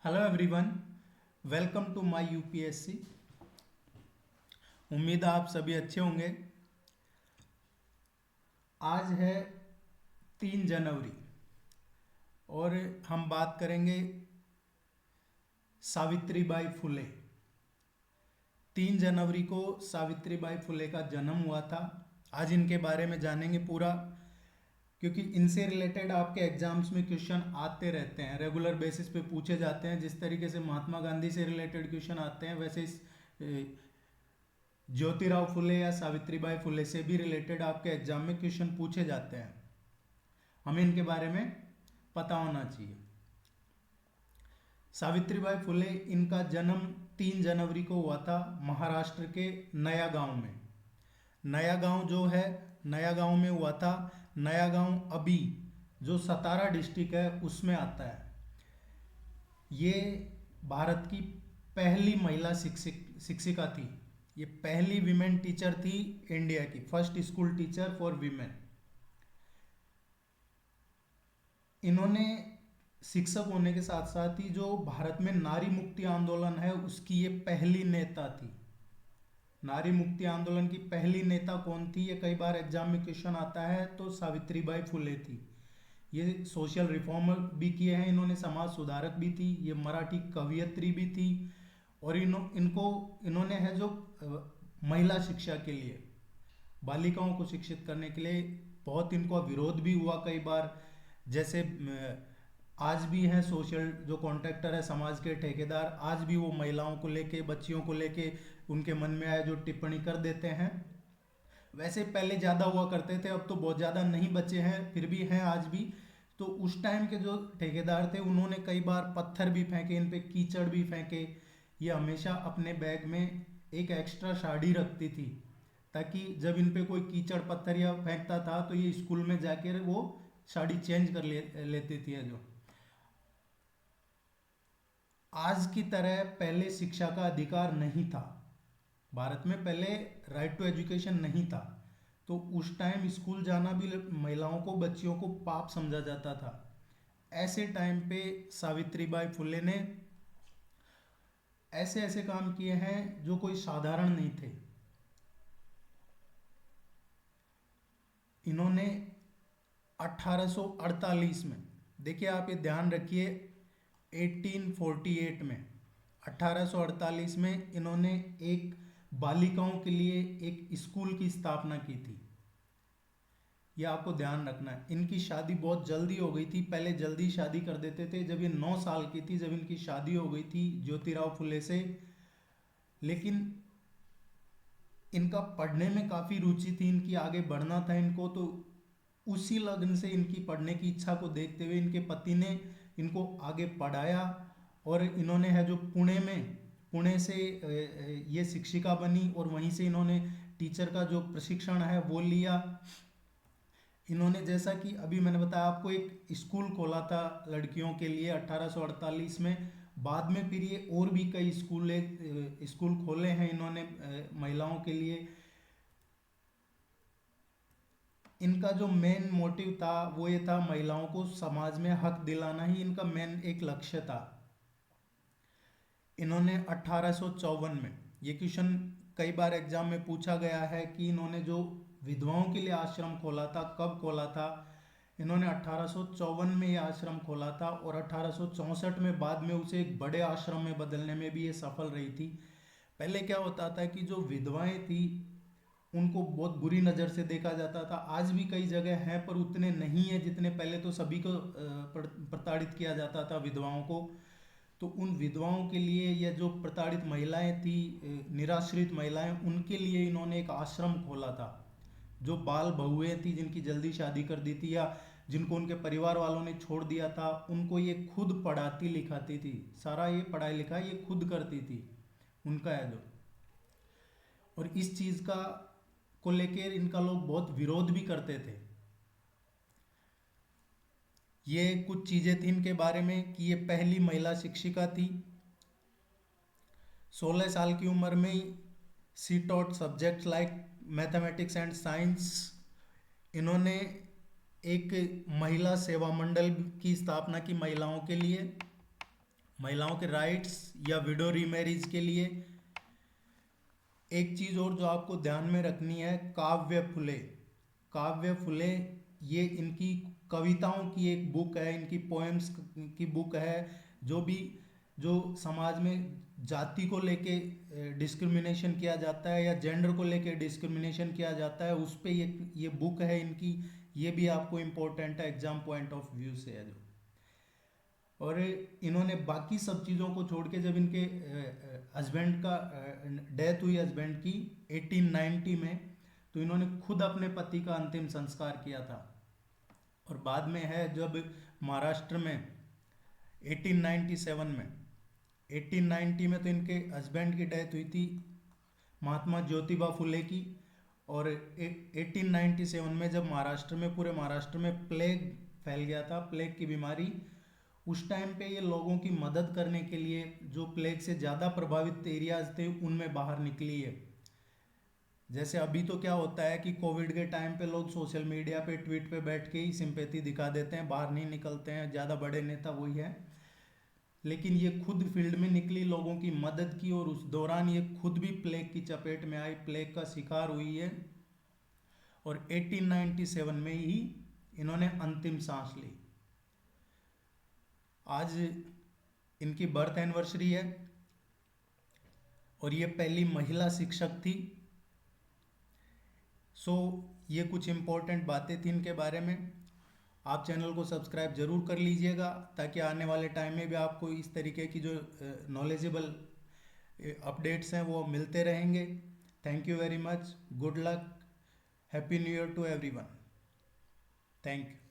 Hello everyone, welcome to my UPSC. उम्मीद है आप सभी अच्छे होंगे। आज है 3 जनवरी और हम बात करेंगे सावित्रीबाई फुले। 3 जनवरी को सावित्रीबाई फुले का जन्म हुआ था। आज इनके बारे में जानेंगे पूरा, क्योंकि इनसे रिलेटेड आपके एग्जाम्स में क्वेश्चन आते रहते हैं, रेगुलर बेसिस पे पूछे जाते हैं। जिस तरीके से महात्मा गांधी से रिलेटेड क्वेश्चन आते हैं, वैसे इस ज्योतिराव फुले या सावित्रीबाई फुले से भी रिलेटेड आपके एग्जाम में क्वेश्चन पूछे जाते हैं। हमें इनके बारे में पता होना चाहिए। सावित्रीबाई फुले, इनका जन्म 3 जनवरी को हुआ था महाराष्ट्र के नया गांव में। नया गांव जो है, नया गांव में हुआ था। नया गांव अभी जो सतारा डिस्ट्रिक्ट है उसमें आता है। ये भारत की पहली महिला शिक्षिका थी। ये पहली विमेन टीचर थी इंडिया की, first school teacher for women. इन्होंने शिक्षक होने के साथ साथ ही जो भारत में नारी मुक्ति आंदोलन है उसकी ये पहली नेता थी। नारी मुक्ति आंदोलन की पहली नेता कौन थी, ये कई बार एग्जाम में क्वेश्चन आता है, तो सावित्रीबाई फुले थी। ये सोशल रिफॉर्मर भी किए हैं इन्होंने, समाज सुधारक भी थी, ये मराठी कवयित्री भी थी। और इन्होंने है जो महिला शिक्षा के लिए, बालिकाओं को शिक्षित करने के लिए बहुत इनको विरोध भी हुआ कई बार। जैसे आज भी हैं सोशल जो कॉन्ट्रैक्टर है, समाज के ठेकेदार, आज भी वो महिलाओं को लेके, बच्चियों को लेके उनके मन में आए जो टिप्पणी कर देते हैं। वैसे पहले ज़्यादा हुआ करते थे, अब तो बहुत ज़्यादा नहीं बचे हैं, फिर भी हैं आज भी। तो उस टाइम के जो ठेकेदार थे उन्होंने कई बार पत्थर भी फेंके, इन पे कीचड़ भी फेंके। ये हमेशा अपने बैग में एक एक्स्ट्रा साड़ी रखती थी, ताकि जब इन पे कोई कीचड़ पत्थर या फेंकता था तो ये स्कूल में जाकर वो साड़ी चेंज कर लेती थी। जो आज की तरह पहले शिक्षा का अधिकार नहीं था भारत में, पहले राइट टू एजुकेशन नहीं था। तो उस टाइम स्कूल जाना भी महिलाओं को, बच्चियों को पाप समझा जाता था। ऐसे टाइम पे सावित्रीबाई फुले ने ऐसे ऐसे काम किए हैं जो कोई साधारण नहीं थे। इन्होंने 1848 में, देखिए आप ये ध्यान रखिए, 1848 में, 1848 में इन्होंने एक बालिकाओं के लिए एक स्कूल की स्थापना की थी। यह आपको ध्यान रखना है। इनकी शादी बहुत जल्दी हो गई थी, पहले जल्दी शादी कर देते थे। जब ये 9 साल की थी, जब इनकी शादी हो गई थी ज्योतिराव फुले से। लेकिन इनका पढ़ने में काफ़ी रुचि थी, इनकी आगे बढ़ना था इनको, तो उसी लगन से इनकी पढ़ने की इच्छा को देखते हुए इनके पति ने इनको आगे पढ़ाया। और इन्होंने है जो पुणे से ये शिक्षिका बनी, और वहीं से इन्होंने टीचर का जो प्रशिक्षण है वो लिया। इन्होंने, जैसा कि अभी मैंने बताया आपको, एक स्कूल खोला था लड़कियों के लिए 1848 में। बाद में फिर ये और भी कई स्कूल खोले हैं इन्होंने महिलाओं के लिए। इनका जो मेन मोटिव था वो ये था, महिलाओं को समाज में हक दिलाना ही इनका मेन एक लक्ष्य था। इन्होंने 1854 में, ये क्वेश्चन कई बार एग्जाम में पूछा गया है कि इन्होंने जो विधवाओं के लिए आश्रम खोला था, कब खोला था। इन्होंने 1854 में ये आश्रम खोला था, और 1864 में बाद में उसे एक बड़े आश्रम में बदलने में भी ये सफल रही थी। पहले क्या होता था कि जो विधवाएं थी उनको बहुत बुरी नज़र से देखा जाता था। आज भी कई जगह हैं, पर उतने नहीं है जितने पहले। तो सभी को प्रताड़ित किया जाता था, विधवाओं को। तो उन विधवाओं के लिए, या जो प्रताड़ित महिलाएं थी, निराश्रित महिलाएं, उनके लिए इन्होंने एक आश्रम खोला था। जो बाल बहुएं थी, जिनकी जल्दी शादी कर दी थी, या जिनको उनके परिवार वालों ने छोड़ दिया था, उनको ये खुद पढ़ाती लिखाती थी। सारा ये पढ़ाई लिखाई ये खुद करती थी, उनका है जो। और इस चीज़ का को लेकर इनका लोग बहुत विरोध भी करते थे। ये कुछ चीज़ें थी इनके बारे में कि ये पहली महिला शिक्षिका थी। 16 साल की उम्र में ही she taught subject like mathematics and science. इन्होंने एक महिला सेवा मंडल की स्थापना की महिलाओं के लिए, महिलाओं के राइट्स या विडो रीमैरिज के लिए। एक चीज और जो आपको ध्यान में रखनी है, काव्य फुले। काव्य फुले ये इनकी कविताओं की एक बुक है, इनकी पोएम्स की बुक है। जो भी जो समाज में जाति को लेके डिस्क्रिमिनेशन किया जाता है या जेंडर को लेके डिस्क्रिमिनेशन किया जाता है, उस पे ये बुक है इनकी। ये भी आपको इम्पोर्टेंट है, एग्जाम पॉइंट ऑफ व्यू से है जो। और इन्होंने बाकी सब चीज़ों को छोड़ के, जब इनके हस्बैंड का डेथ हुई हस्बैंड की 1890 में, तो इन्होंने खुद अपने पति का अंतिम संस्कार किया था। और बाद में है जब महाराष्ट्र में 1897 में 1890 में तो इनके हस्बैंड की डेथ हुई थी महात्मा ज्योतिबा फुले की। और 1897 में जब महाराष्ट्र में, पूरे महाराष्ट्र में प्लेग फैल गया था, प्लेग की बीमारी, उस टाइम पे ये लोगों की मदद करने के लिए जो प्लेग से ज़्यादा प्रभावित एरियाज थे उनमें बाहर निकली है। जैसे अभी तो क्या होता है कि कोविड के टाइम पे लोग सोशल मीडिया पे, ट्वीट पे बैठ के ही सिंपैथी दिखा देते हैं, बाहर नहीं निकलते हैं, ज़्यादा बड़े नेता वही है। लेकिन ये खुद फील्ड में निकली, लोगों की मदद की, और उस दौरान ये खुद भी प्लेग की चपेट में आई, प्लेग का शिकार हुई है। और 1897 में ही इन्होंने अंतिम सांस ली। आज इनकी बर्थ एनिवर्सरी है और ये पहली महिला शिक्षक थी। सो ये कुछ इम्पोर्टेंट बातें थी इनके बारे में। आप चैनल को सब्सक्राइब जरूर कर लीजिएगा ताकि आने वाले टाइम में भी आपको इस तरीके की जो नॉलेजेबल अपडेट्स हैं वो मिलते रहेंगे। Thank you very much, good luck, happy new year to everyone. Thank you.